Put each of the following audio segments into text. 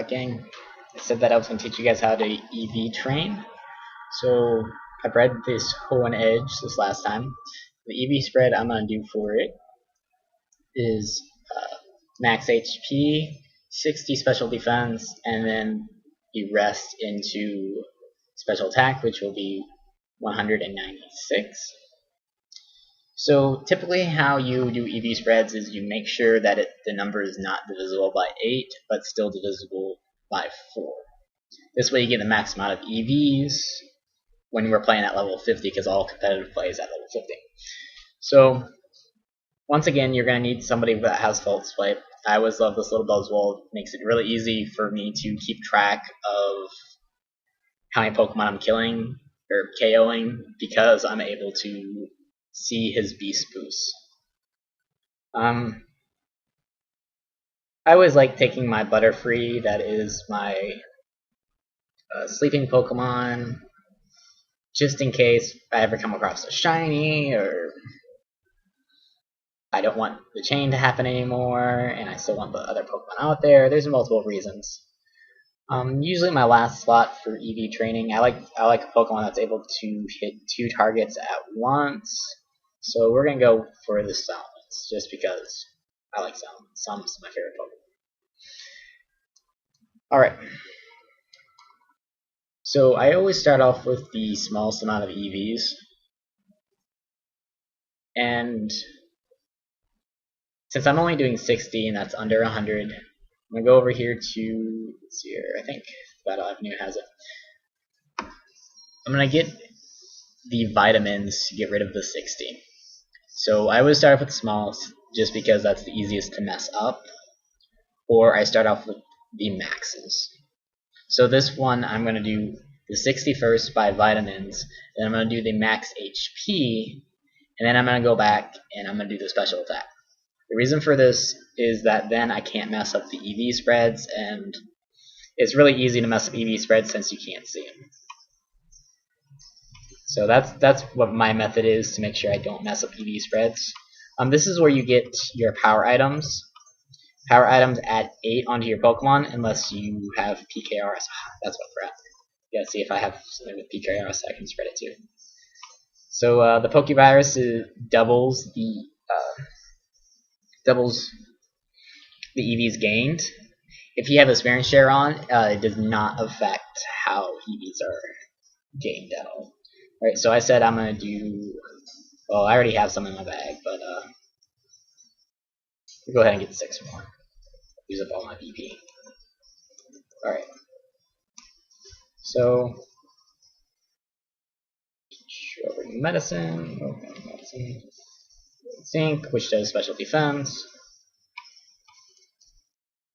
Gang. I said that I was going to teach you guys how to EV train. So I bred this Hoenn Edge this last time. The EV spread I'm going to do for it is max HP, 60 special defense, and then you rest into special attack, which will be 196. So typically how you do EV spreads is you make sure that the number is not divisible by 8, but still divisible by 4. This way you get the max amount of EVs when we're playing at level 50, because all competitive play is at level 50. So once again, you're going to need somebody that has false swipe. I always love this little buzzwole. It makes it really easy for me to keep track of how many Pokemon I'm killing or KOing, because I'm able to see his beast boost. I always like taking my Butterfree, that is my sleeping Pokemon, just in case I ever come across a shiny, or I don't want the chain to happen anymore and I still want the other Pokemon out there. There's multiple reasons. Usually my last slot for EV training, I like a Pokemon that's able to hit 2 targets at once. So we're going to go for the Salamence, just because I like Salamence. Salamence is my favorite Pokemon. Alright. So I always start off with the smallest amount of EVs. And since I'm only doing 60 and that's under 100, I'm going to go over here to, let's see here, I think Battle Avenue has it. I'm going to get the vitamins to get rid of the 60. So I always start off with the smallest, just because that's the easiest to mess up, or I start off with the maxes. So this one, I'm going to do the 60 first by vitamins, then I'm going to do the max HP, and then I'm going to go back and I'm going to do the special attack. The reason for this is that then I can't mess up the EV spreads, and it's really easy to mess up EV spreads since you can't see them. So that's what my method is to make sure I don't mess up EV spreads. This is where you get your power items. Power items add 8 onto your Pokemon unless you have PKRS. That's what we're at. You gotta see if I have something with PKRS I can spread it to. So the Pokevirus doubles the EVs gained. If you have a Sparing Share on, it does not affect how EVs are gained at all. Alright, so I said I'm going to do, well, I already have some in my bag, but we'll go ahead and get 6 more. Use up all my BP. Alright. So, over medicine, Zinc, which does special defense.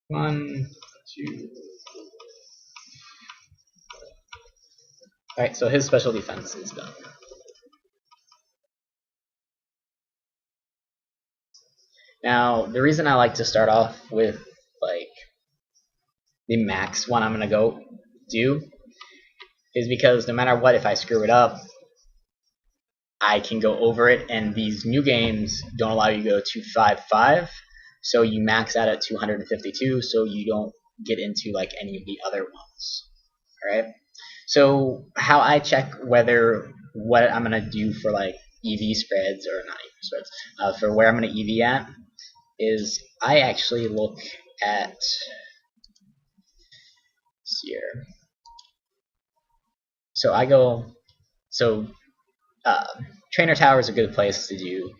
1, 2. Alright, so his special defense is done. Now, the reason I like to start off with like the max one I'm gonna go do is because no matter what, if I screw it up, I can go over it, and these new games don't allow you to go 255, so you max out at 252, so you don't get into like any of the other ones. Alright? So how I check whether what I'm gonna do for like EV spreads, or not EV spreads, for where I'm gonna EV at, is I actually look at, let's see here. So I go, Trainer Tower is a good place to do.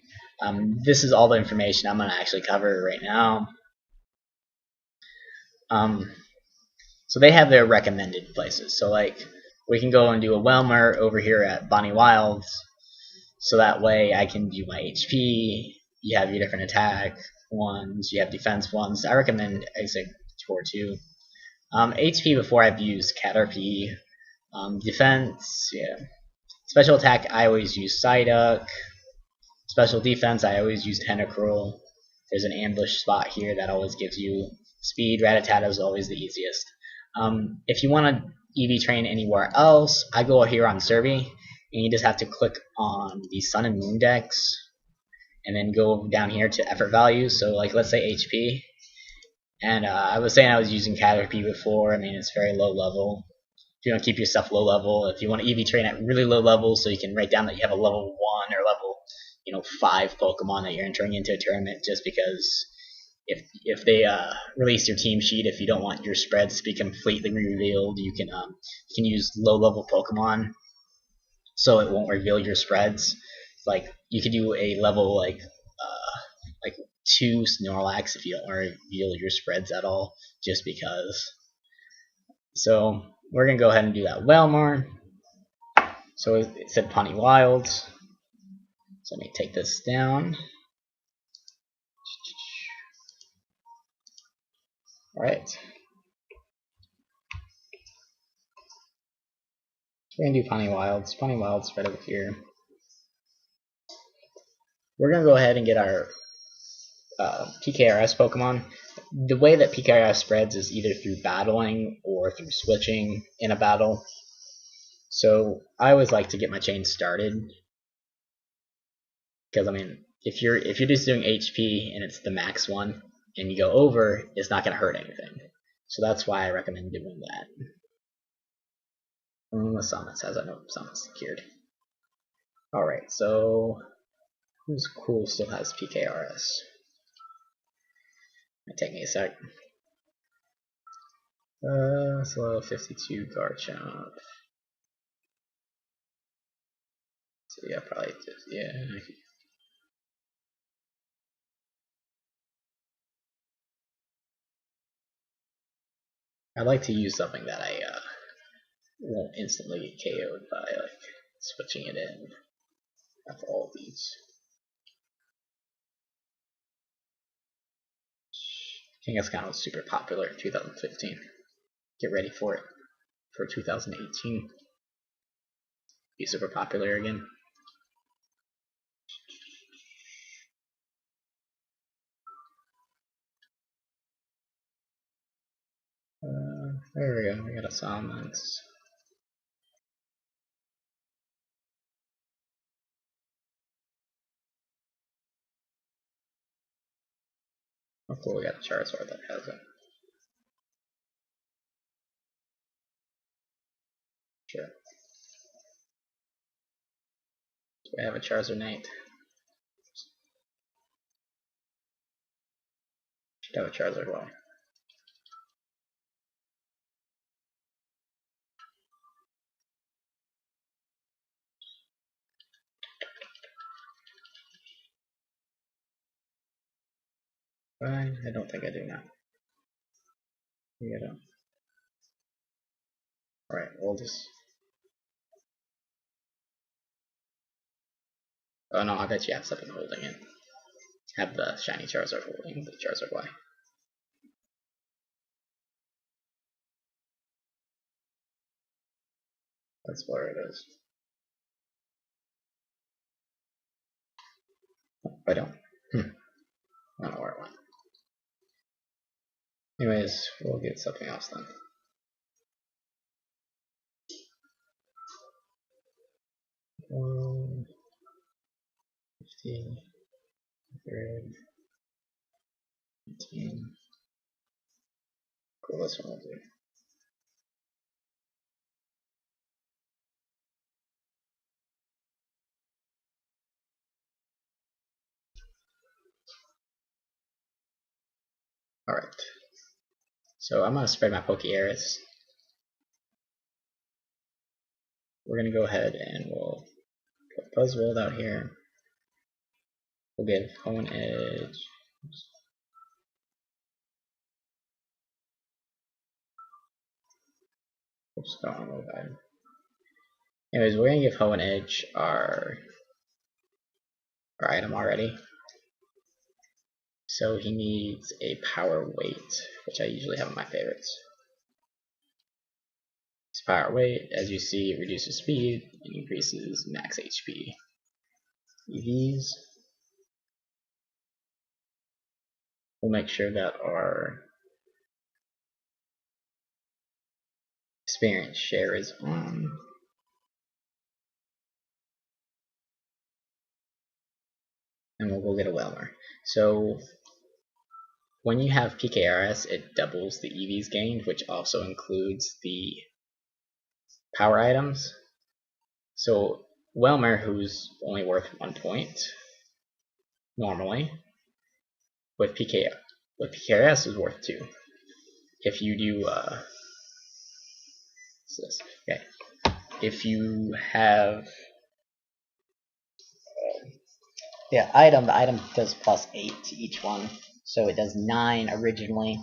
This is all the information I'm gonna actually cover right now. So they have their recommended places. So like, we can go and do a Whelmer over here at Bonnie Wilds, so that way I can do my HP. You have your different attack ones, you have defense ones. I recommend Exec Tour 2. HP before I've used Caterpie. Defense, yeah. Special attack, I always use Psyduck. Special defense, I always use Tentacruel. There's an ambush spot here that always gives you speed. Rattata is always the easiest. If you want to EV train anywhere else, I go here on Survey, and you just have to click on the Sun and Moon decks, and then go down here to effort values. So like, let's say HP, And I was saying I was using Caterpie before. I mean, it's very low level. If you want to keep your stuff low level, if you want to EV train at really low level, so you can write down that you have a level 1 or level 5 Pokemon that you're entering into a tournament, just because if they release your team sheet, if you don't want your spreads to be completely revealed, you can use low level Pokemon, so it won't reveal your spreads. Like you could do a level like 2 Snorlax if you don't want to reveal your spreads at all, just because. So we're gonna go ahead and do that well more. So it said Pawnee Wilds. So let me take this down. Alright. So we're gonna do Pawnee Wilds. Pawnee Wilds right over here. We're gonna go ahead and get our PKRS Pokemon. The way that PKRS spreads is either through battling or through switching in a battle. So I always like to get my chain started, because I mean, if you're just doing HP and it's the max one and you go over, it's not going to hurt anything. So that's why I recommend doing that. The summons has no summons secured. Alright, so who's cool still has PKRS? Might take me a sec. Slow 52 Garchomp. So yeah, probably just, yeah. I'd like to use something that I won't instantly get KO'd by like switching it in after all of these. Kangaskhan was super popular in 2015. Get ready for it for 2018. Be super popular again. There we go. We got a summons. Oh, cool. We got a Charizard that has it. Sure. So we have a Charizard Knight. Should have a Charizard Y. I don't think I do now. Yeah, I don't. Alright, we'll just. Oh no, I bet you have something holding it. Have the shiny Charizard holding the Charizard Y. That's where it is. Oh, I don't. I don't know where it went. Anyways, we'll get something else then. Um, 15, 18. Cool, this one will do. Alright. So I'm going to spread my PKRS. We're going to go ahead and we'll put Buzzwold out here. We'll give Hone Edge. Oops, don't want to move item. Anyways, we're going to give Hone Edge our item already. So he needs a power weight, which I usually have in my favorites. His power weight, as you see, it reduces speed and increases max HP. EVs. We'll make sure that our experience share is on. And we'll go get a Whelmer. So when you have PKRS, it doubles the EVs gained, which also includes the power items. So Welmer, who's only worth 1 point normally, with PKRS is worth 2. If you do okay, if you have the item does plus 8 to each one, so it does 9 originally,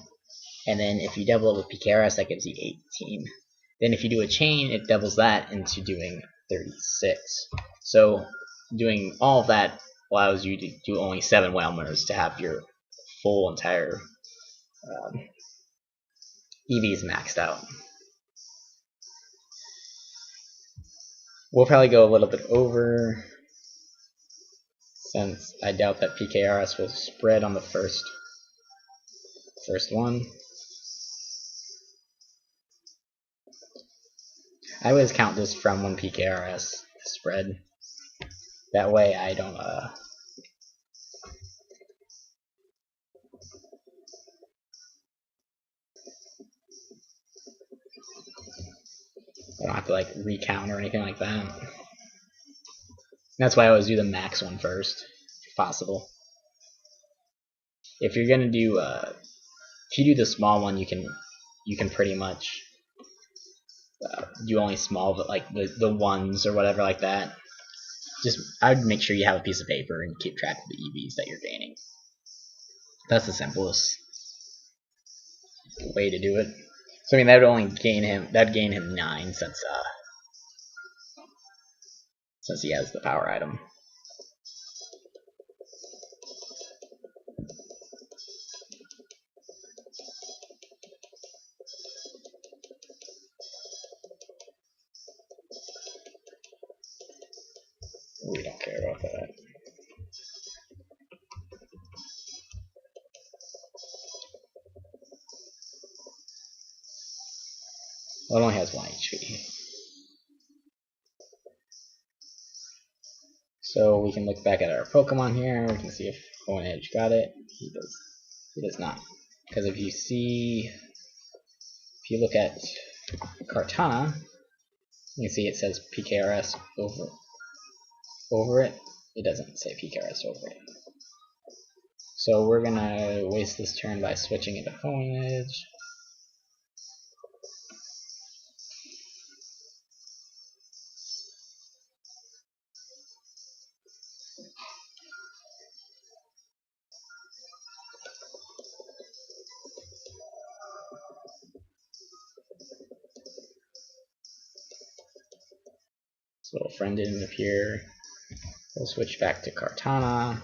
and then if you double it with PKRS, that gives you 18. Then if you do a chain, it doubles that into doing 36. So doing all of that allows you to do only 7 Whalmers to have your full entire EVs maxed out. We'll probably go a little bit over, since I doubt that PKRS will spread on the first one. I always count this from when PKRS spread. That way I don't have to like recount or anything like that. That's why I always do the max one first, if possible. If you're gonna do if you do the small one, you can pretty much do only small, but like the ones or whatever like that. Just I would make sure you have a piece of paper and keep track of the EVs that you're gaining. That's the simplest way to do it. So I mean that would only gain him 9 since he has the power item. We don't care about that. Well, it only has 1 HP. So we can look back at our Pokemon here. We can see if Hoenn Edge got it. He does not. Because if you look at Kartana, you can see it says PKRS over it. It doesn't say PKRS over it. So we're gonna waste this turn by switching into Hoenn Edge. So we'll friend in here. We'll switch back to Kartana.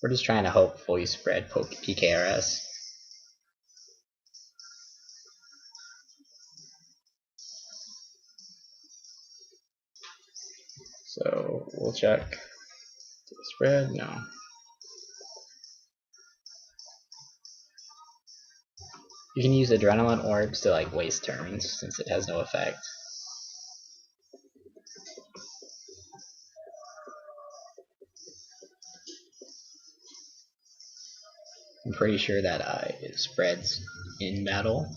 We're just trying to hopefully spread PKRS. So we'll check. Did it spread? No. You can use Adrenaline Orbs to like waste turns since it has no effect. I'm pretty sure that it spreads in battle,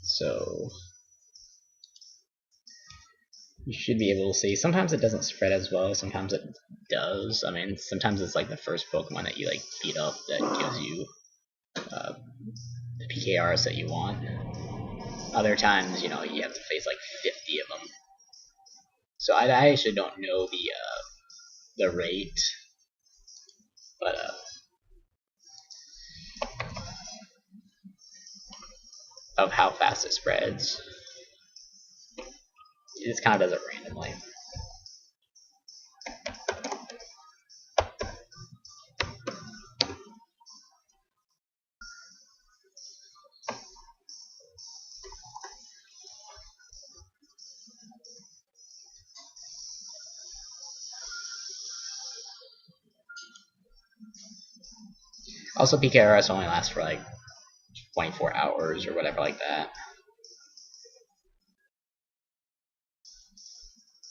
so you should be able to see. Sometimes it doesn't spread as well, sometimes it does. I mean, sometimes it's like the first Pokemon that you like beat up that gives you the PKRs that you want. Other times, you know, you have to face like 50 of them. So I actually don't know the rate, but of how fast it spreads. It just kind of does it randomly. Also, PKRS only lasts for like 24 hours or whatever like that.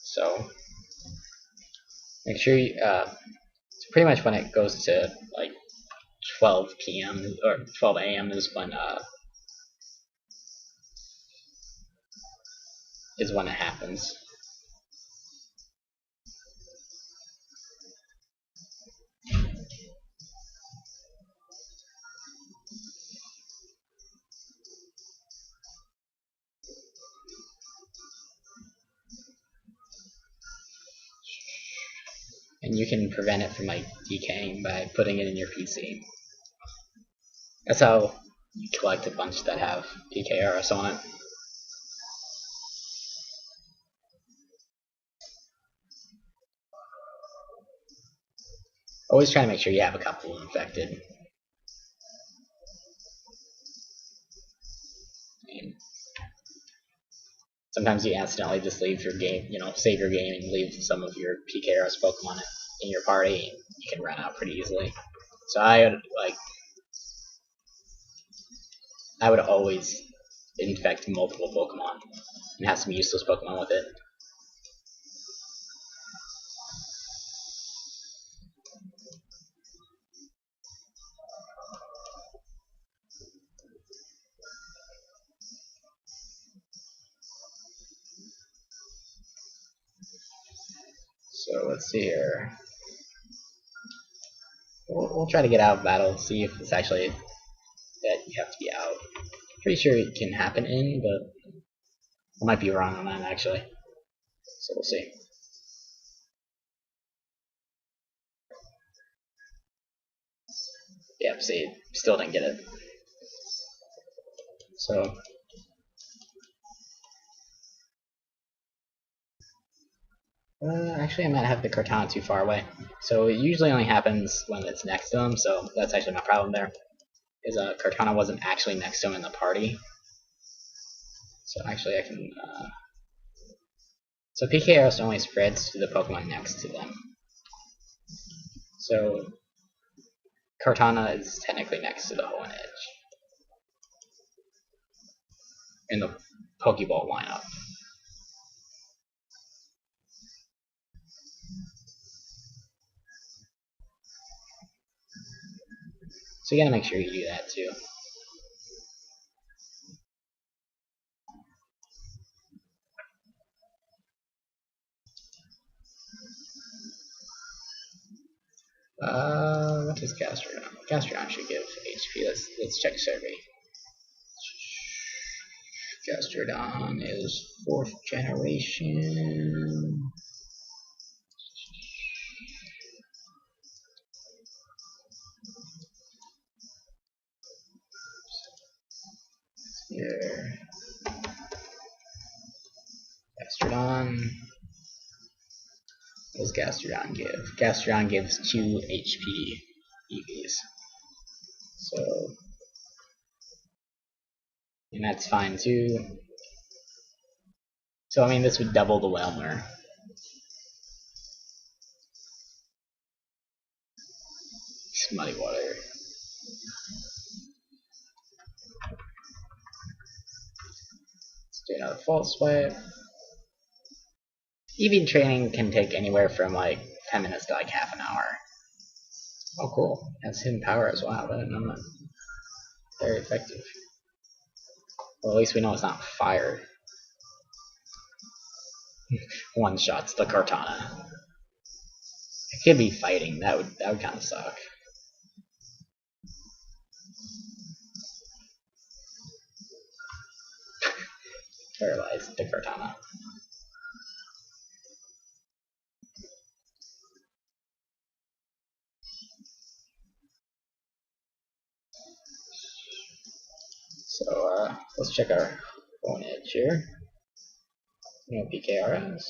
So make sure you, it's pretty much when it goes to like 12 p.m. or 12 a.m. is when it happens. And you can prevent it from like decaying by putting it in your PC. That's how you collect a bunch that have PKRS on it. Always try to make sure you have a couple infected. Sometimes you accidentally just leave your game, save your game and leave some of your PKRS Pokemon in your party, and you can run out pretty easily. So I would always infect multiple Pokemon and have some useless Pokemon with it. So let's see here. We'll try to get out of battle, see if it's actually that you have to be out. Pretty sure it can happen in, but I might be wrong on that actually. So we'll see. Yep, see, still didn't get it. So actually I might have the Cortana too far away. So it usually only happens when it's next to him, so that's actually my problem there. Is Cortana wasn't actually next to him in the party. So actually I can so PKRS only spreads to the Pokemon next to them. So Cortana is technically next to the Hoenn Edge in the Pokeball lineup. So you gotta make sure you do that too. What does Gastrodon? Gastrodon should give HP. Let's check survey. Gastrodon is 4th generation. Here. Gastrodon. What does Gastrodon give? Gastrodon gives 2 HP EVs. So, and that's fine too. So I mean this would double the Whelmer. Muddy water. Let's do another false swipe. EV training can take anywhere from like 10 minutes to like half an hour. Oh cool, that's hidden power as well, but I'm not very effective. Well, at least we know it's not fire. One shots the Cortana. It could be fighting, that would kind of suck. Paralyzed the Cortana. So let's check our Hoenn Edge here. No PKRS.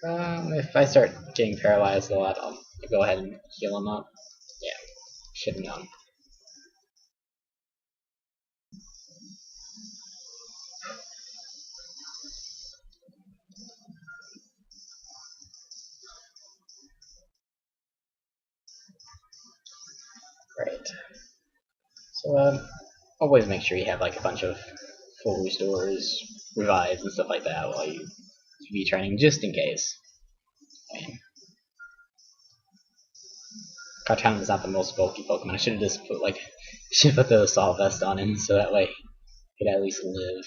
If I start getting paralyzed a lot, I'll go ahead and heal him up. Yeah, should have known. Right. So always make sure you have like a bunch of full restores, revives, and stuff like that while you be training, just in case. I mean, Crouchhound is not the most bulky Pokemon. I should have just put the Assault Vest on him so that way he could at least live.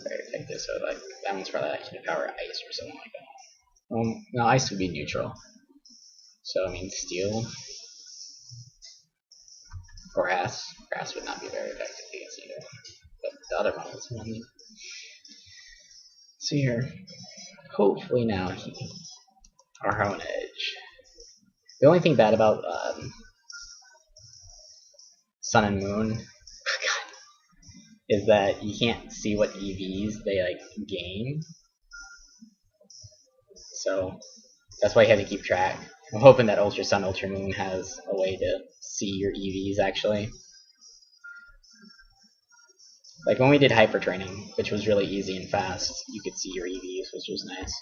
Very effective, so like that one's probably actually power ice or something like that. No, ice would be neutral. So I mean steel. Grass. Grass would not be very effective against either one. But the other one was one. See here. Hopefully now our Hone Edge. The only thing bad about Sun and Moon is that you can't see what EVs they like gain. So that's why you have to keep track. I'm hoping that Ultra Sun, Ultra Moon has a way to see your EVs actually. Like when we did hyper training, which was really easy and fast, you could see your EVs, which was nice.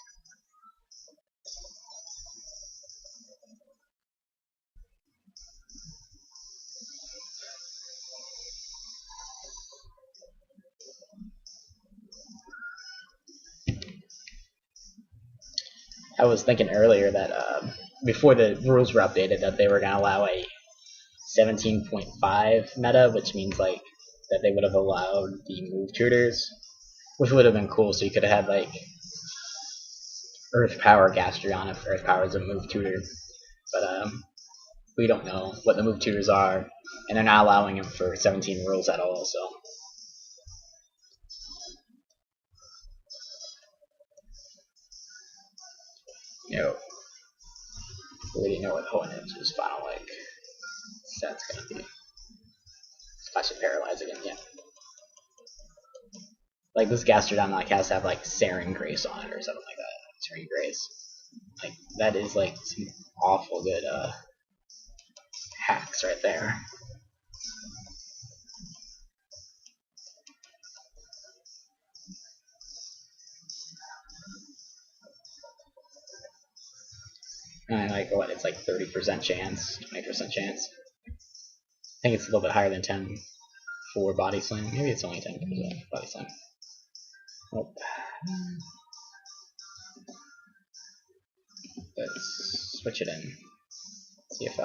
I was thinking earlier that before the rules were updated, that they were going to allow a 17.5 meta, which means like that they would have allowed the move tutors, which would have been cool. So you could have had like Earth Power Gastrodon if Earth Power is a move tutor, but we don't know what the move tutors are, and they're not allowing them for 17 rules at all. So. We didn't know what Hone Edge's final like set's gonna be. I should paralyze again, yeah. Like this Gastrodon like has to have like Saren Grace on it or something like that. Saren Grace. Like that is like some awful good hacks right there. And like what, it's like 30% chance, 20% chance. I think it's a little bit higher than 10 for Body Slam. Maybe it's only 10% Body Slam. Nope. Let's switch it in. See if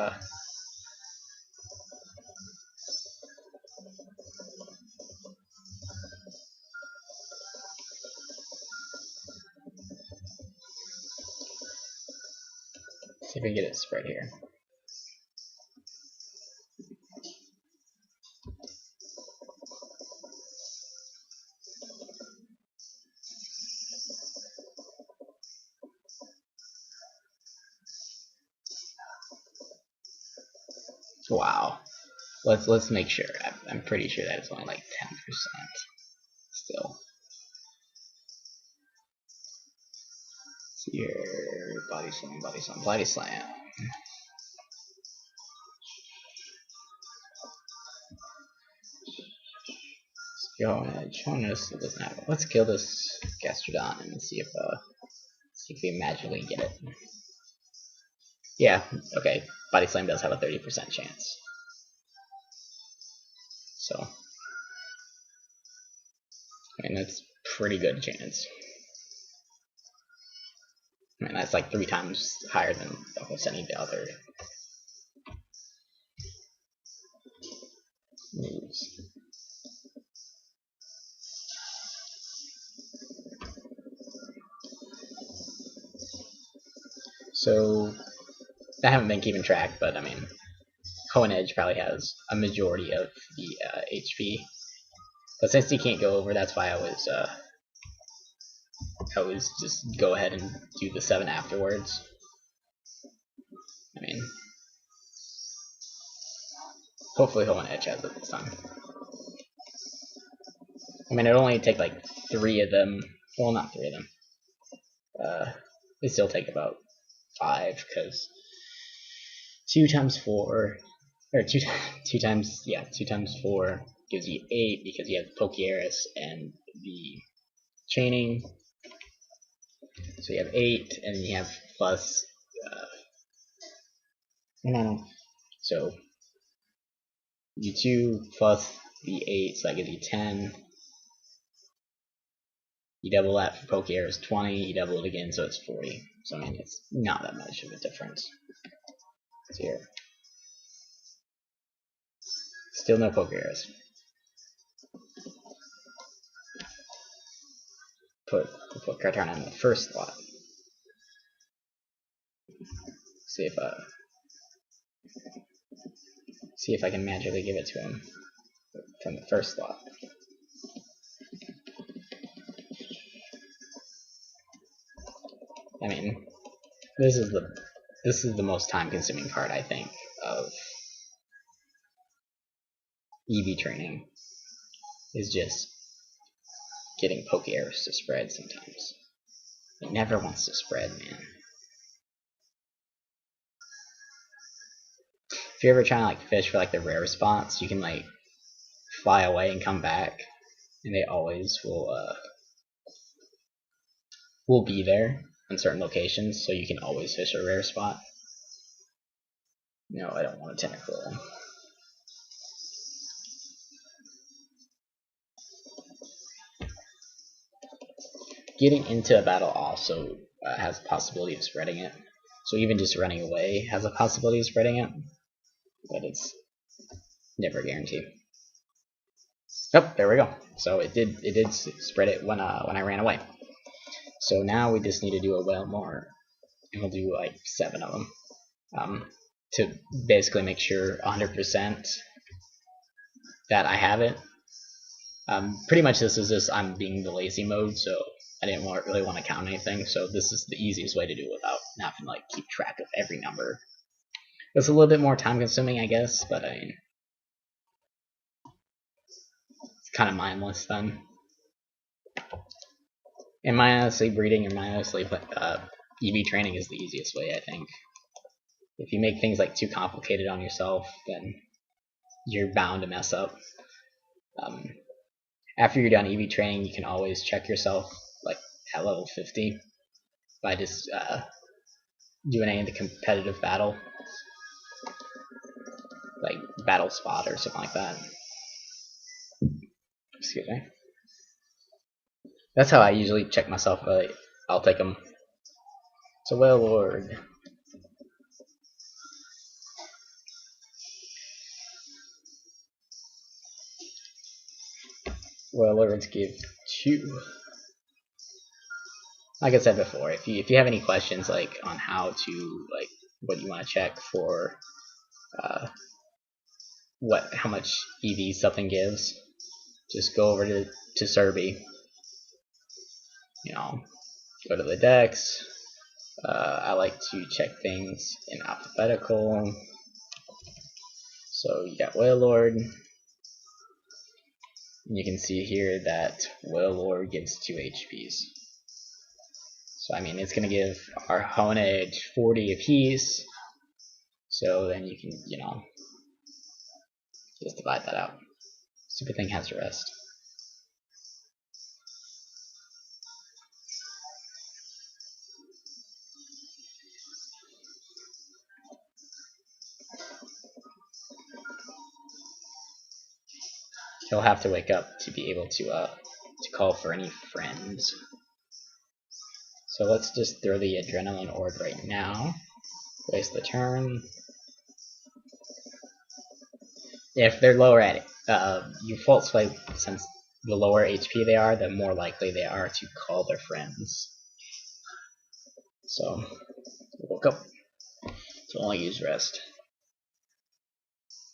see if we can get it spread here. Wow. Let's make sure. I'm pretty sure that it's only like 10% still. Here, Body Slam, Body Slam, Body Slam. Hone Edge. Hone Edge doesn't have it. Let's kill this Gastrodon and see if we magically get it. Yeah, okay. Body Slam does have a 30% chance. So, I mean, that's pretty good chance. I mean, that's like 3 times higher than almost any of the other moves. So, I haven't been keeping track, but I mean, Hone Edge probably has a majority of the HP. But since he can't go over, that's why I was just go ahead and do the 7 afterwards. I mean, hopefully Hone Edge has it this time. I mean, it'll only take like 3 of them. Well, not 3 of them. They still take about 5 because 2 times 4, or 2 times 4 gives you 8 because you have PKRS and the chaining. So you have 8, and then you have plus. So you 2 plus the 8, so that gives you 10. You double that for PKRS 20, you double it again, so it's 40. So I mean, it's not that much of a difference. So here, still no PKRS. Put Cartana in the first slot. See if I can magically give it to him from the first slot. I mean, this is the most time-consuming part, I think, of EV training, is just getting PKRS to spread sometimes. It never wants to spread, man. If you're ever trying to like fish for like the rare spots, you can like fly away and come back, and they always will be there in certain locations, so you can always fish a rare spot. No, I don't want a tentacle. Getting into a battle also has the possibility of spreading it. So even just running away has a possibility of spreading it, but it's never guaranteed. Oh, there we go. So it did spread it when I ran away. So now we just need to do a well more, and we'll do like 7 of them to basically make sure 100% that I have it. Pretty much this is just I'm being the lazy mode, so I didn't really want to count anything. So this is the easiest way to do it without having to like keep track of every number. It's a little bit more time consuming, I guess, but I mean, it's kind of mindless then. And mindlessly breeding and mindlessly EV training is the easiest way, I think. If you make things like too complicated on yourself, then you're bound to mess up. After you're done EV training, you can always check yourself like at level 50 by just doing any of the competitive battle, like battle spot or something like that. Excuse me. That's how I usually check myself. I'll take them. So, well, Lord. Well, Lords give 2. Like I said before, if you have any questions like on how to like what you want to check for how much EV something gives, just go over to Serby. You know, go to the decks. I like to check things in alphabetical. So you got Whale Lord. You can see here that Whale Lord gives 2 HPs. So I mean, it's gonna give our Hone Edge 40 apiece. So then you can, you know, just divide that out. Stupid thing has to rest. He'll have to wake up to be able to call for any friends. So let's just throw the Adrenaline Orb right now. Waste the turn. If they're lower at you false swipe, since the lower HP they are, the more likely they are to call their friends. So, woke up. So only use rest.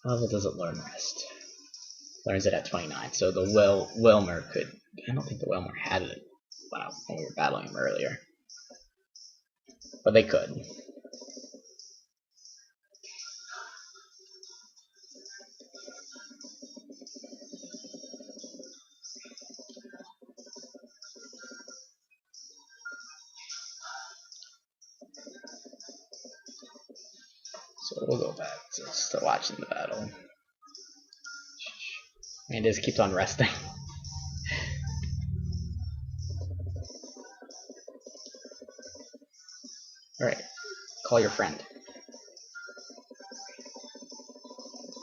Level doesn't learn rest. Learns it at 29. So the Wilmer could. I don't think the Wilmer had it when we were battling him earlier. But they could. So we'll go back to watching the battle. And it just keeps on resting. Alright, call your friend.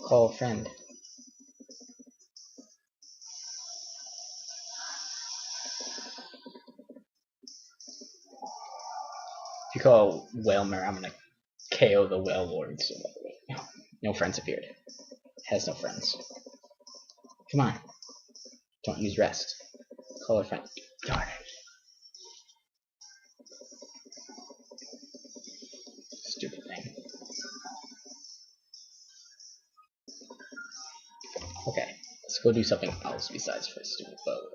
Call a friend. you call Whalmer, I'm gonna KO the Whale Lord. So no friends appeared. Has no friends. Come on. Don't use rest. Call a friend. Darn it. Stupid thing. Okay, let's go do something else besides for stupid Whale Lord.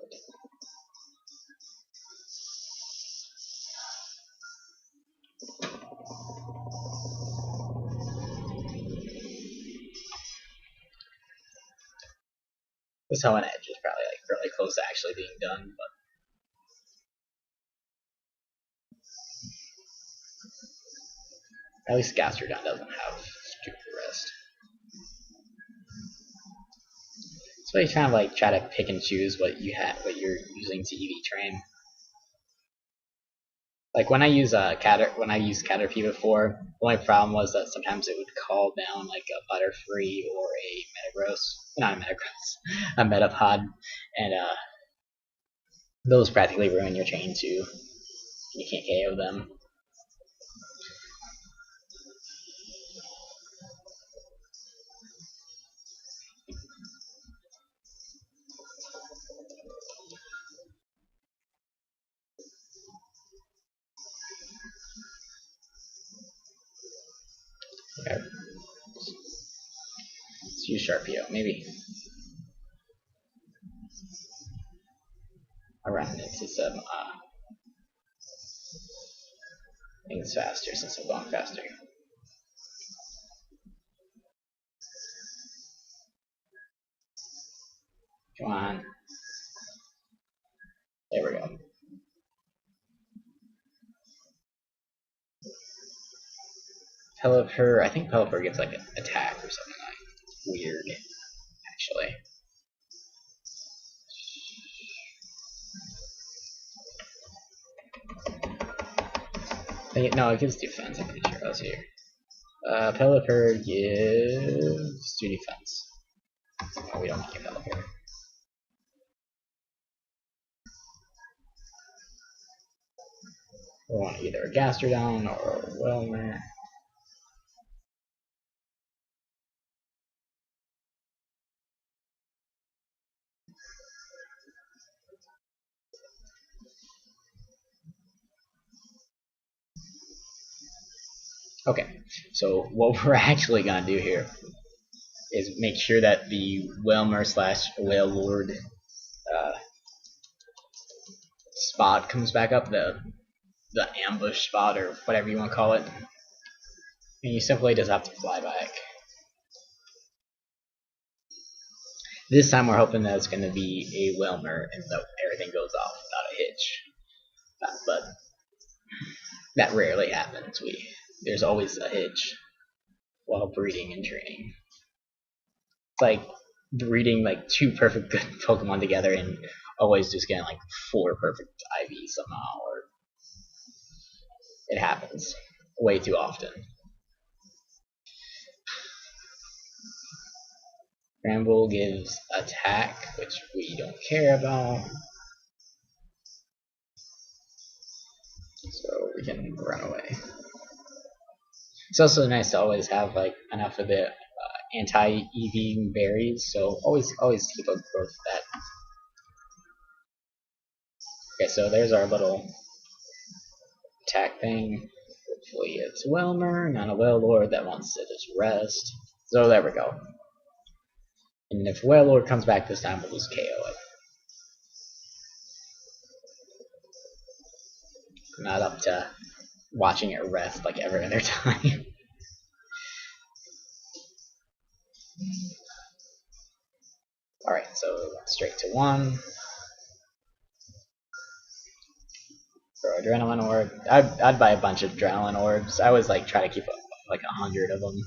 This Hoenn Edge is probably like really close to actually being done, but at least Gastrodon doesn't have stupid rest. So you kind of like try to pick and choose what you're using to EV train. Like when I use Caterpie before, the only problem was that sometimes it would call down like a Butterfree or a Metagross, not a Metagross, a Metapod, and those practically ruin your chain too. You can't KO them. Okay. Let's use Sharpio, maybe. I'll run into some things faster since I'm going faster. Come on. There we go. Pelipper, I think Pelipper gets like an attack or something like weird, actually. No, it gives defense, I'm pretty sure. I was here. Pelipper gives 2 defense. No, we don't get Pelipper. We want either a Gastrodon or a Whalmer. Okay, so what we're actually gonna do here is make sure that the Whalmer / Whale Lord spot comes back up, the ambush spot or whatever you want to call it, and you simply just have to fly back. This time we're hoping that it's going to be a Whalmer and that everything goes off without a hitch, but that rarely happens. There's always a hitch while breeding and training. It's like breeding like 2 perfect good Pokemon together and always just getting like 4 perfect IVs somehow, or it happens way too often. Bramble gives attack, which we don't care about, so we can run away. It's also nice to always have like enough of the anti-EV berries, so always keep up growth of that. Okay, so there's our little attack thing. Hopefully it's Whalmer, not a Wailord that wants to just rest. So there we go. And if Wailord comes back this time, we'll just KO it. I'm not up to watching it rest like every other time. Alright, so straight to 1. Throw Adrenaline Orb. I'd buy a bunch of Adrenaline Orbs. I always like try to keep like 100 of them.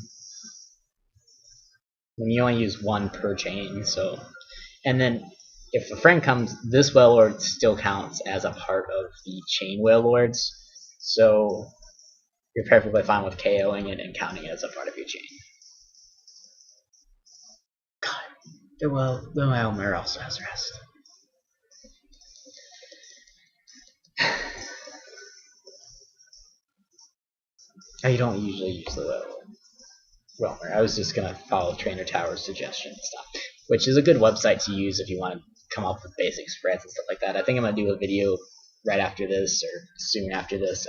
And you only use 1 per chain, so. And then if a friend comes, this Wailord still counts as a part of the chain Wailords, so you're perfectly fine with KOing it and counting it as a part of your chain. God, the Whalmer also has rest. I don't usually use the Roamer. I was just gonna follow Trainer Tower's suggestion and stuff, which is a good website to use if you want to come up with basic spreads and stuff like that. I think I'm gonna do a video right after this or soon after this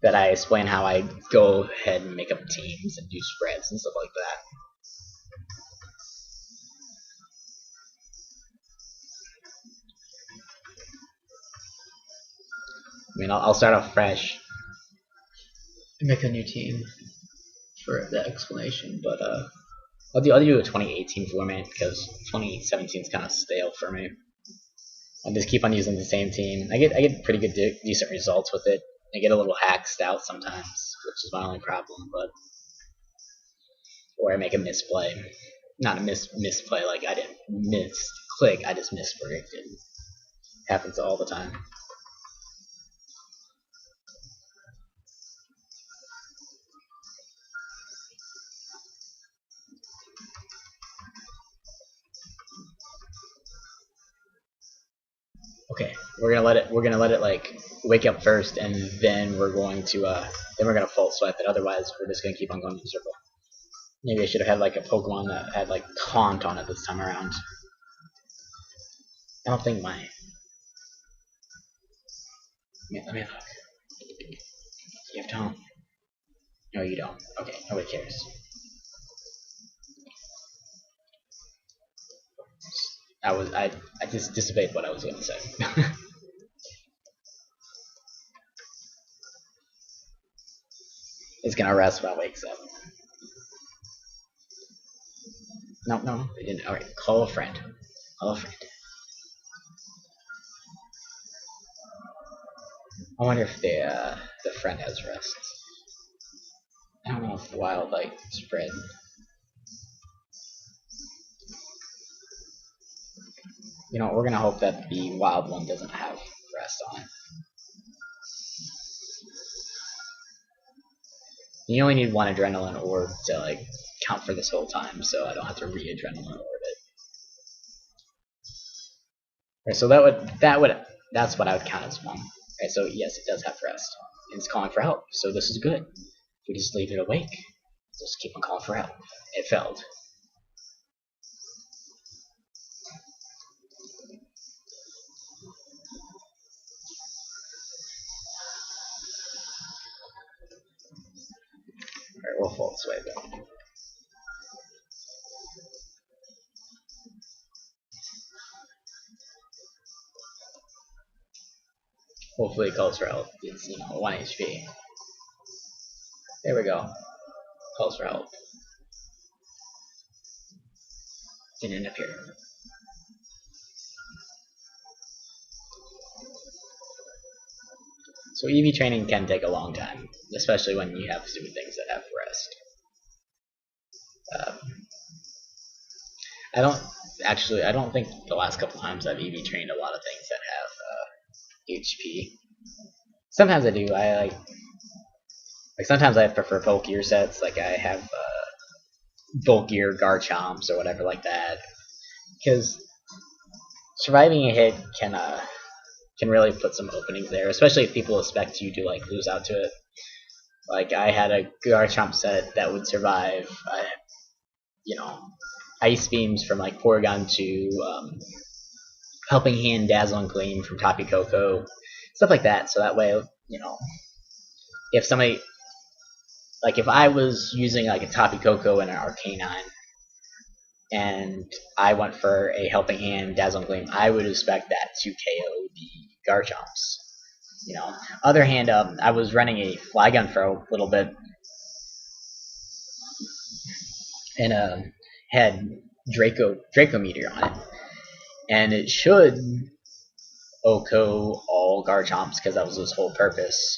that I explain how I go ahead and make up teams and do spreads and stuff like that. I mean, I'll start off fresh and make a new team for that explanation, but I'll do a 2018 format because 2017 is kind of stale for me. I just keep on using the same team. I get pretty good decent results with it. I get a little hacked out sometimes, which is my only problem. But or I make a misplay, not a misplay like I didn't misclick, I just mispredicted. Happens all the time. Okay, we're gonna let it like wake up first, and then we're going to false swipe it. Otherwise, we're just gonna keep on going in a circle. Maybe I should have had like a Pokemon that had like taunt on it this time around. I don't think my. Let me look. You have taunt? No, you don't. Okay, nobody cares. I just disobeyed what I was gonna say. It's gonna rest when it wakes up. No, they didn't. All right, call a friend. Call a friend. I wonder if the friend has rest. I don't know if wild like spread. You know, we're gonna hope that the wild one doesn't have rest on it. You only need one adrenaline orb to like count for this whole time, so I don't have to re-adrenaline orb it. Right, so that's what I would count as one. Right, so yes, it does have rest. And it's calling for help, so this is good. If we just leave it awake, just keep on calling for help. It failed. Alright, we'll fall this way though. Hopefully it calls for help. It's 1 HP. There we go. Calls for help. Didn't appear. So EV training can take a long time, especially when you have to do things that have rest. I don't think the last couple times I've EV trained a lot of things that have HP. Sometimes I do. I like sometimes I prefer bulkier sets. Like I have bulkier Garchomps or whatever like that, because surviving a hit can really put some openings there, especially if people expect you to like lose out to it. Like I had a Garchomp set that would survive, Ice Beams from like Porygon to Helping Hand, Dazzling Gleam from Tapu Koko, stuff like that. So that way, if somebody, like if I was using like a Tapu Koko and an Arcanine, and I went for a Helping Hand, Dazzling Gleam, I would expect that to KO the Garchomps. Other hand, I was running a Flygon for a little bit, and had Draco Meteor on it, and it should OHKO all Garchomps because that was its whole purpose.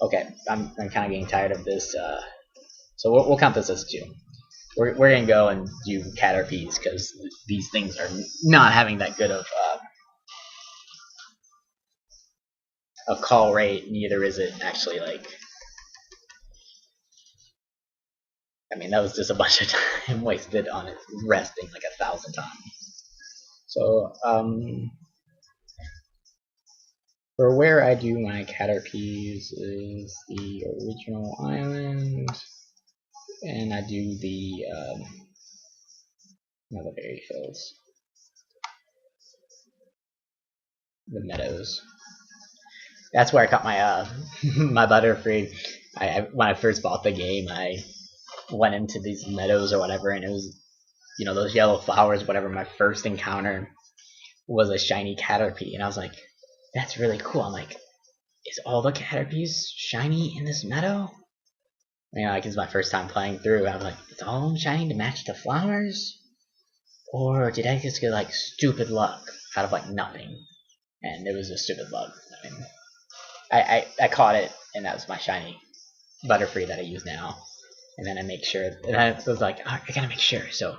Okay, I'm kind of getting tired of this. So we'll count this as 2. We're gonna go and do Caterpies because these things are not having that good of call rate. Neither is it actually like. I mean, that was just a bunch of time wasted on it resting like 1,000 times. So For where I do my Caterpies is the original island, and I do the not the berry fields, the meadows. That's where I caught my my Butterfree. When I first bought the game, I went into these meadows or whatever, and it was, you know, those yellow flowers. Whatever, my first encounter was a shiny Caterpie, and I was like, that's really cool. I'm like, is all the Caterpies shiny in this meadow? You know, like it's my first time playing through. I was like, it's all of them shiny to match the flowers, or did I just get like stupid luck out of like nothing? And it was a stupid luck. I mean, I caught it, and that was my shiny Butterfree that I use now. And then I make sure, and I was like, oh, I gotta make sure. So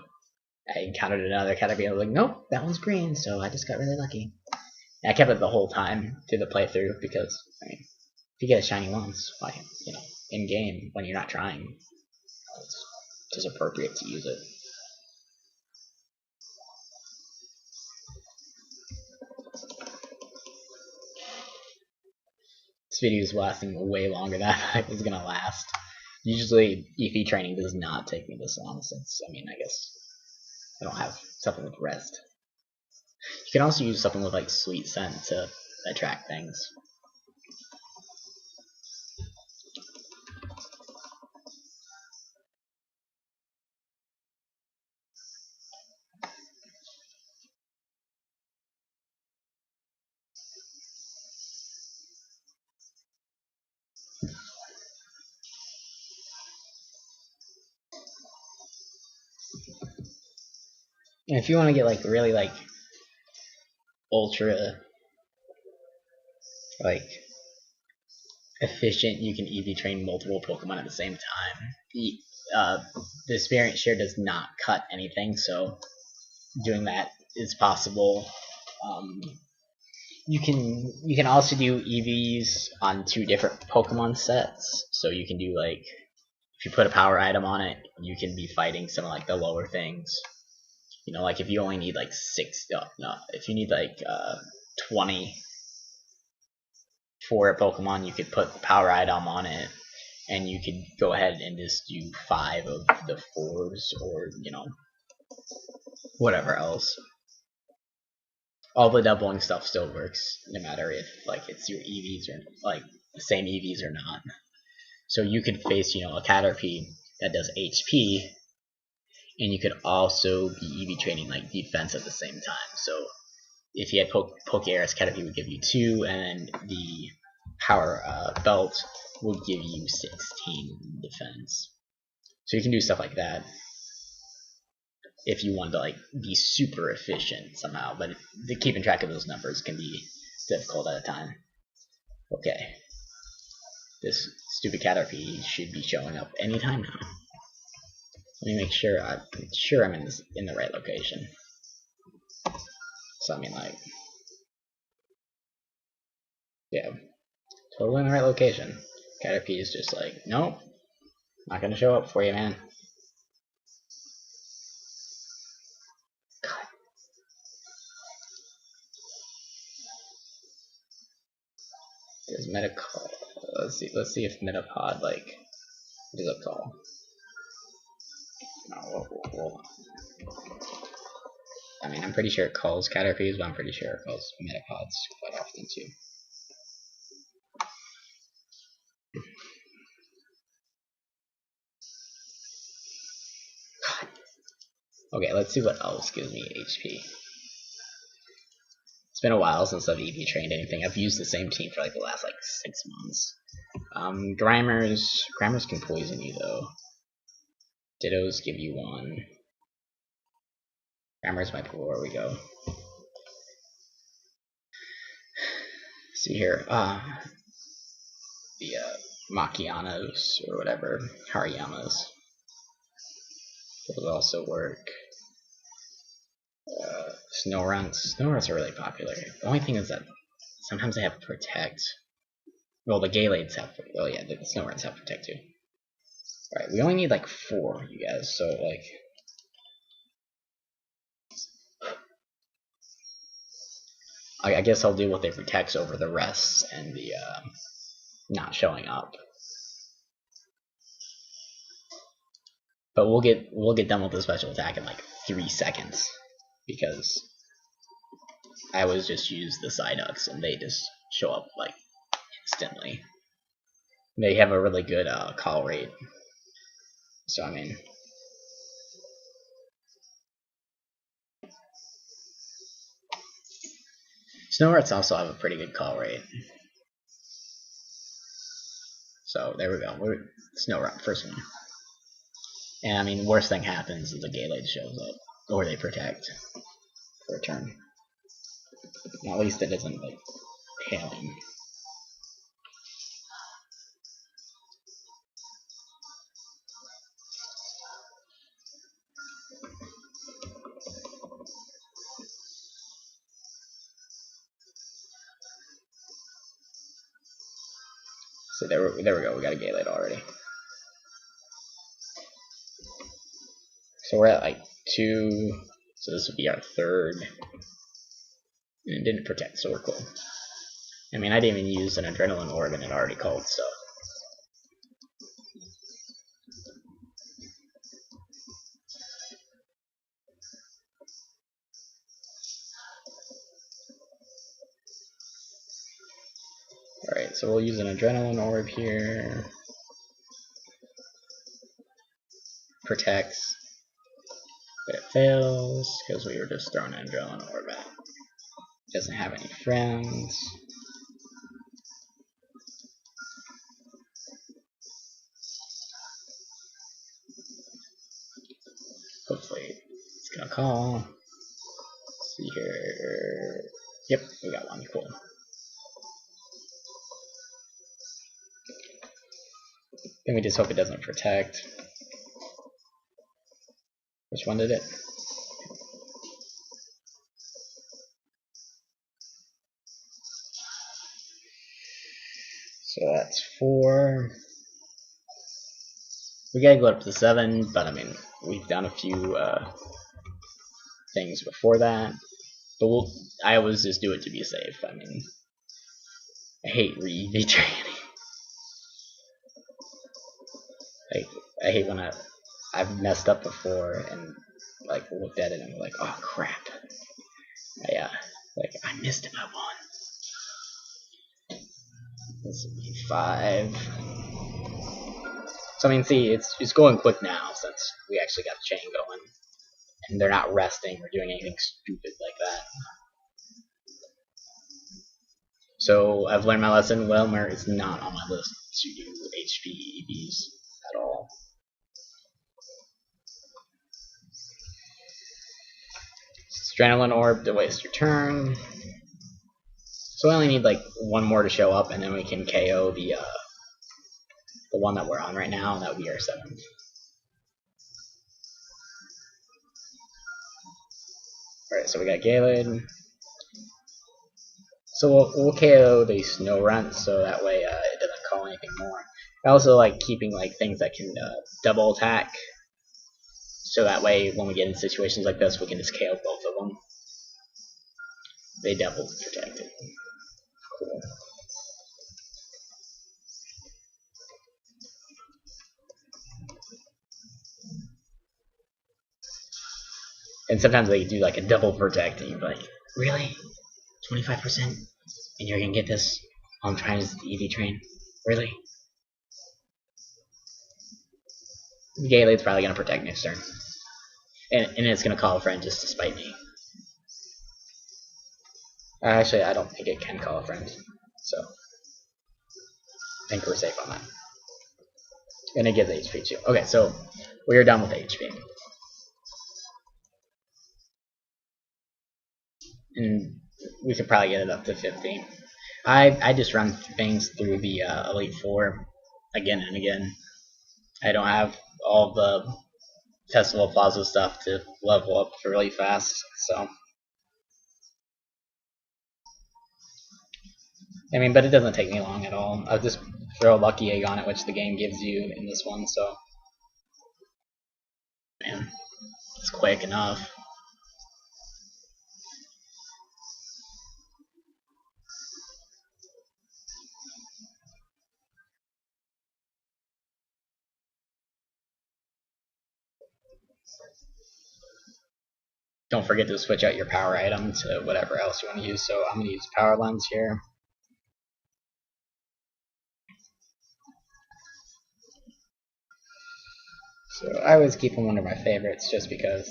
I encountered another Caterpie. I was like, nope, that one's green. So I just got really lucky. And I kept it the whole time through the playthrough because, I mean, if you get a shiny once, why, you know, in game when you're not trying, it's just appropriate to use it. This video is lasting way longer than I thought it was gonna last. Usually, EV training does not take me this long since, I mean, I guess I don't have something with rest. You can also use something with like sweet scent to attract things. And if you want to get like really like ultra like efficient, you can EV train multiple Pokemon at the same time. The experience share does not cut anything, so doing that is possible. You can also do EVs on 2 different Pokemon sets, so you can do like if you put a power item on it, you can be fighting some of like the lower things. You know, like if you only need like 6, no, if you need like 20 for a Pokemon, you could put the power item on it, and you could go ahead and just do 5 of the 4s, or you know, whatever else. All the doubling stuff still works, no matter if like it's your EVs or like the same EVs or not. So you could face, you know, a Caterpie that does HP, and you could also be EV training like defense at the same time. So if you had PKRS, Caterpie would give you 2, and the power belt would give you 16 defense. So you can do stuff like that if you want to like be super efficient somehow, but keeping track of those numbers can be difficult at a time. Okay, this stupid Caterpie should be showing up anytime now. Let me make sure I'm in the right location. So I mean, like, yeah, totally in the right location. Caterpie is just like, nope, not gonna show up for you, man. God. Does Metacall? Let's see if Metapod like does a call. No, we'll. I mean, I'm pretty sure it calls Caterpies, but I'm pretty sure it calls Metapods quite often too. God. Okay, let's see what else gives me HP. It's been a while since I've EV trained anything. I've used the same team for like the last like 6 months. Grammars can poison you though. Dittos give you 1. Grammars might be where we go. See here, the Makianos or whatever, Hariyamas. Those also work. Snowrunts are really popular. The only thing is that sometimes they have Protect. Well, the Galades have. Well, yeah, the Snowrunts have Protect too. Alright, we only need like 4, you guys. So like, I guess I'll do what they protects over the rests and the not showing up. But we'll get done with the special attack in like 3 seconds because I always just use the Psyducks and they just show up like instantly. They have a really good call rate. So I mean, Snow Rats also have a pretty good call rate. So there we go. We're Snow Rat, first one. And I mean, worst thing happens is a Gallade shows up, or they protect for a turn. At least it isn't like hailing. So there we go. We got a Gallade already. So we're at like 2. So this would be our 3rd. And it didn't protect, so we're cool. I mean, I didn't even use an Adrenaline Orb and it already called, so. Alright, so we'll use an Adrenaline Orb here. Protects. But it fails because we were just throwing an Adrenaline Orb at. Doesn't have any friends. Hopefully it's gonna call. Let's see here. Yep, we got one. Cool. Then we just hope it doesn't protect. Which one did it? So that's 4. We gotta go up to 7, but I mean, we've done a few things before that. But I always just do it to be safe. I mean, I hate re-EV training. I hate when I've messed up before and like looked at it and I'm like, oh crap. I missed it by 1. This would be 5. So I mean, see, it's going quick now since we actually got a chain going, and they're not resting or doing anything stupid like that. So I've learned my lesson. Whelmer is not on my list to do HP EVs at all. Adrenaline Orb to waste your turn. So we only need like 1 more to show up, and then we can KO the one that we're on right now, and that would be our 7th. Alright, so we got Gallade. So we'll KO the Snow Runt, so that way it doesn't call anything more. I also like keeping like things that can double attack, so that way when we get in situations like this, we can just KO both of them. They double protected. Cool. And sometimes they do like a double protect, and you're like, really? 25%? And you're gonna get this while I'm trying to EV train? Really? Galade's probably gonna protect next turn. And it's gonna call a friend just to spite me. Actually, I don't think it can call a friend, so I think we're safe on that. And it gives HP too. Okay, so we are done with HP. And we could probably get it up to 50. I just run things through the Elite 4 again and again. I don't have all the Festival Plaza stuff to level up really fast, so I mean, but it doesn't take me long at all. I'll just throw a Lucky Egg on it, which the game gives you in this one, so man, it's quick enough. Don't forget to switch out your power item to whatever else you want to use. So I'm going to use power lens here. So I always keep him one of my favorites just because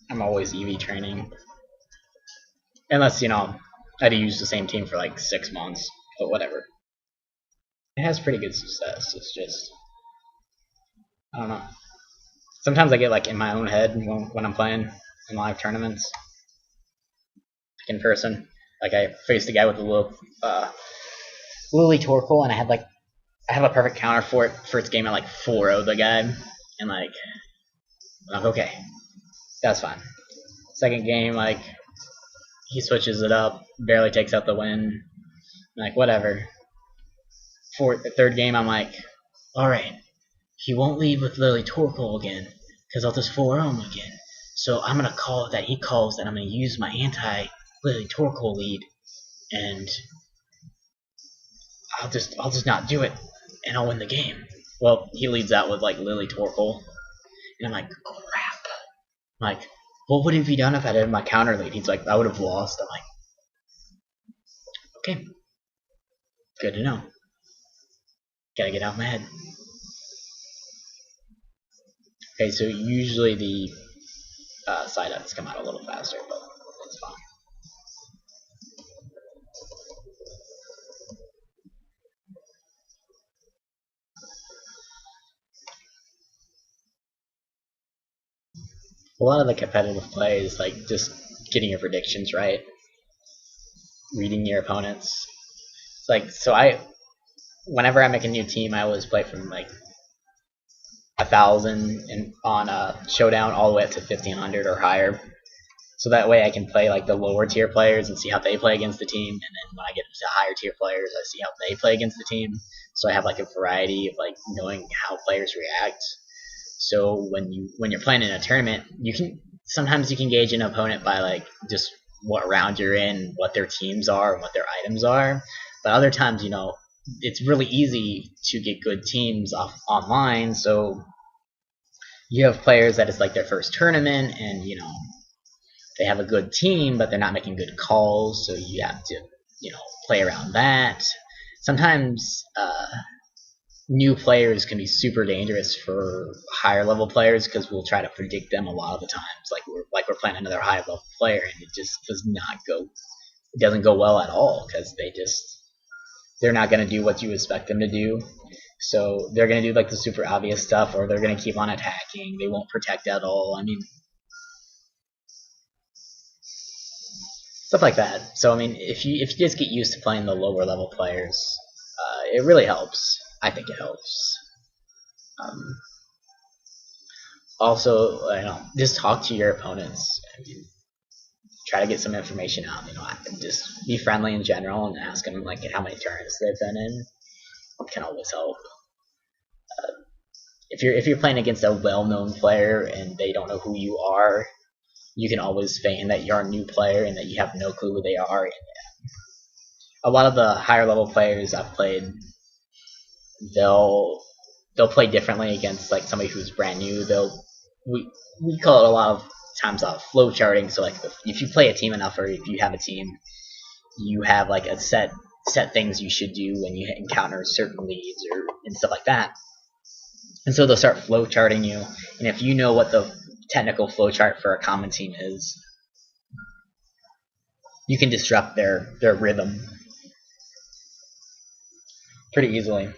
I'm always EV training. Unless, you know, I had to use the same team for like 6 months, but whatever. It has pretty good success. It's just, I don't know. Sometimes I get like in my own head when I'm playing in live tournaments, like in person. Like I faced a guy with a little Lily Torkoal, and I have a perfect counter for it. First game I like 4-0'd the guy, and like I'm like, okay, that's fine. Second game, like he switches it up, barely takes out the win. I'm like whatever. Third game, I'm like, all right, he won't lead with Lily Torkoal again, because I'll just 4-0 him again. So I'm gonna call that he calls, and I'm gonna use my anti Lily Torkoal lead, and I'll just not do it, and I'll win the game. Well, he leads out with like Lily Torkoal, and I'm like, crap. I'm like, what would have he done if I did my counter lead? He's like, I would have lost. I'm like, okay, good to know. Gotta get out my head. Okay, so usually the side ups come out a little faster, but it's fine. A lot of the competitive play is like just getting your predictions right, reading your opponents. It's like, so whenever I make a new team, I always play from like 1,000 on a showdown all the way up to 1,500 or higher. So that way I can play like the lower tier players and see how they play against the team, and then when I get to higher tier players, I see how they play against the team. So I have like a variety of like knowing how players react. So when you're playing in a tournament, sometimes you can gauge an opponent by like just what round you're in, what their teams are, and what their items are. But other times, you know, it's really easy to get good teams off online. So you have players that it's like their first tournament, and you know they have a good team, but they're not making good calls. So you have to, you know, play around that. Sometimes new players can be super dangerous for higher level players because we'll try to predict them a lot of the times. We're playing another high level player, and it just does not go. It doesn't go well at all because they're not going to do what you expect them to do. So they're going to do like the super obvious stuff, or they're going to keep on attacking. They won't protect at all. I mean, stuff like that. So I mean, if you just get used to playing the lower level players, it really helps. I think it helps. Also, you know, just talk to your opponents. I mean, try to get some information out. You know, just be friendly in general and ask them like how many turns they've been in. It can always help. If you're playing against a well-known player and they don't know who you are, you can always feign that you're a new player and that you have no clue who they are. And a lot of the higher level players I've played, they'll play differently against like somebody who's brand new. We call it a lot of times flow charting. So like if you play a team enough, or if you have a team, you have like a set things you should do when you encounter certain leads and stuff like that. And so they'll start flow charting you, and if you know what the technical flow chart for a common team is, you can disrupt their rhythm pretty easily.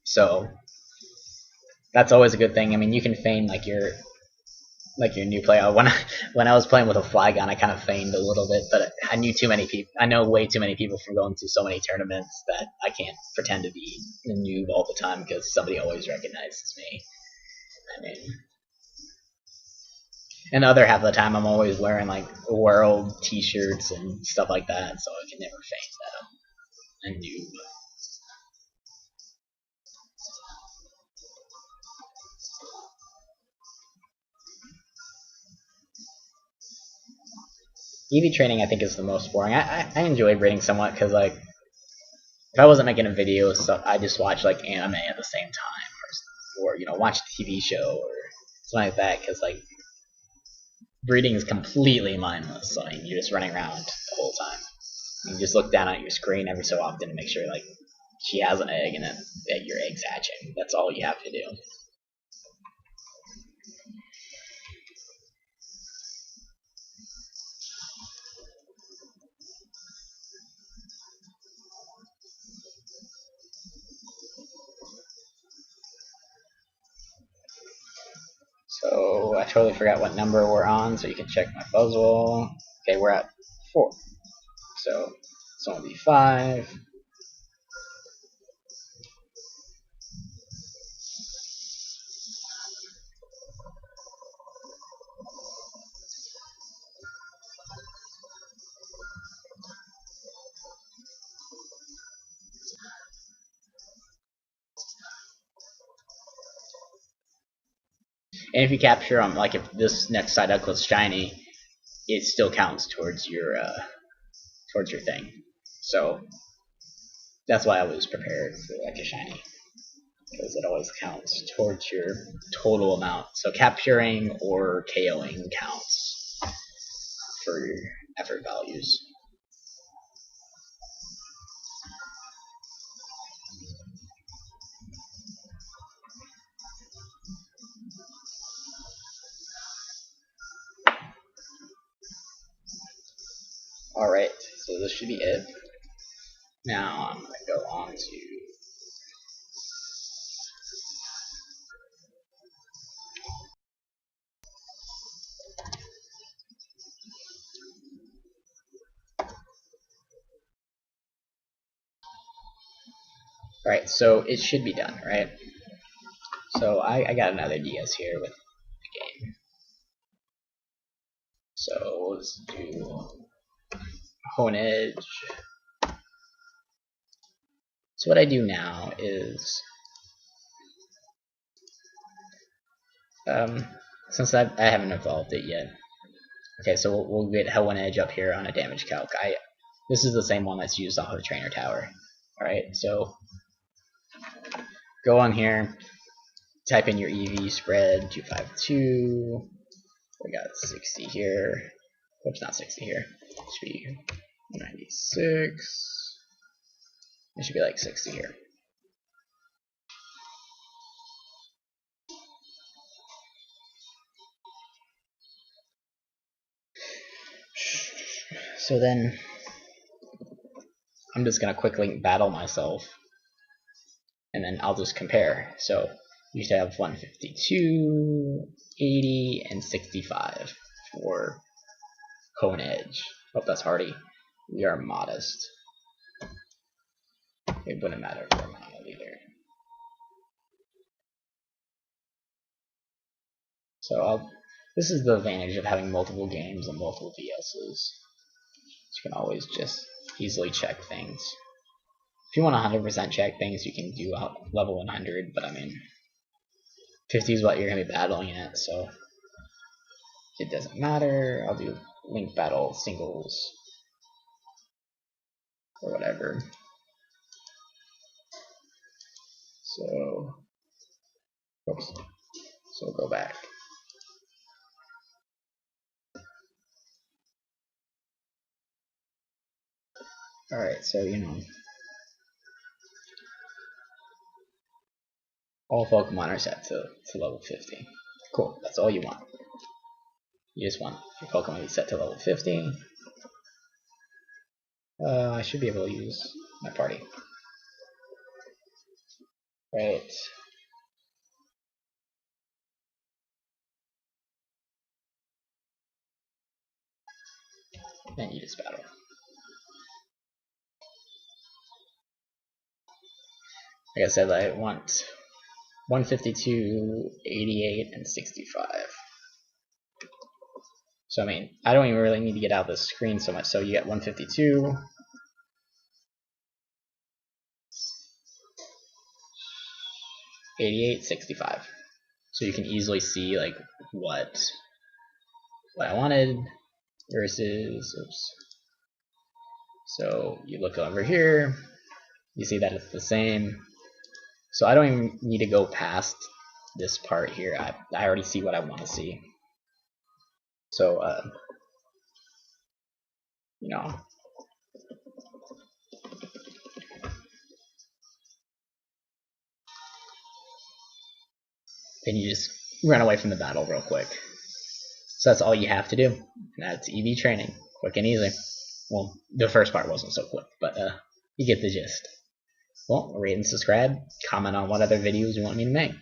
So that's always a good thing. I mean, you can feign like you're a new player. When I was playing with a Flygon, I kind of feigned a little bit, but I knew too many people. I know way too many people from going to so many tournaments that I can't pretend to be a noob all the time because somebody always recognizes me. I mean, and the other half of the time, I'm always wearing like world T-shirts and stuff like that, so I can never feign that I'm a noob. EV training, I think, is the most boring. I enjoy reading somewhat because, like, if I wasn't making a video, so I just watch like anime at the same time, or you know, watch a TV show, or something like that, because like breeding is completely mindless. Like you're just running around the whole time. You just look down at your screen every so often to make sure like she has an egg and that your egg's hatching. That's all you have to do. So I totally forgot what number we're on, so you can check my puzzle. Okay, we're at 4. So it's only 5. And if you capture them, like if this next side up was shiny, it still counts towards your thing. So that's why I was prepared for like a shiny, because it always counts towards your total amount. So capturing or KOing counts for your effort values. Alright, so this should be it. Now I'm going to go on to Alright, so it should be done, right? So I got another DS here with the game. So let's do hone edge. So what I do now is, since I haven't evolved it yet, okay, so we'll get hone edge up here on a damage calc. This is the same one that's used off of Trainer Tower. Alright, so go on here, type in your EV spread 252. We got 60 here. Whoops, not 60 here. It should be 96. It should be like 60 here. So then I'm just gonna quickly battle myself, and then I'll just compare. So you should have 152, 80, and 65 for hone edge. Hope that's hardy. We are modest. It wouldn't matter if we're mild either. So this is the advantage of having multiple games and multiple DSs. You can always just easily check things. If you want 100% check things, you can do level 100, but I mean, 50 is what you're going to be battling at, so it doesn't matter. I'll do link battle singles or whatever. So, oops. So we'll go back. Alright, so all Pokemon are set to level 50. Cool, that's all you want. You just want your Pokemon to be set to level 50. I should be able to use my party. Right. Then you just battle. Like I said, I want 152, 88, and 65. So I mean, I don't even really need to get out of the screen so much. So you get 152, 88, 65. So you can easily see like what I wanted versus, oops. So you look over here, you see that it's the same. So I don't even need to go past this part here, I already see what I want to see. So, you know, then you just run away from the battle real quick. So that's all you have to do. And that's EV training. Quick and easy. Well, the first part wasn't so quick, but you get the gist. Well, rate and subscribe. Comment on what other videos you want me to make.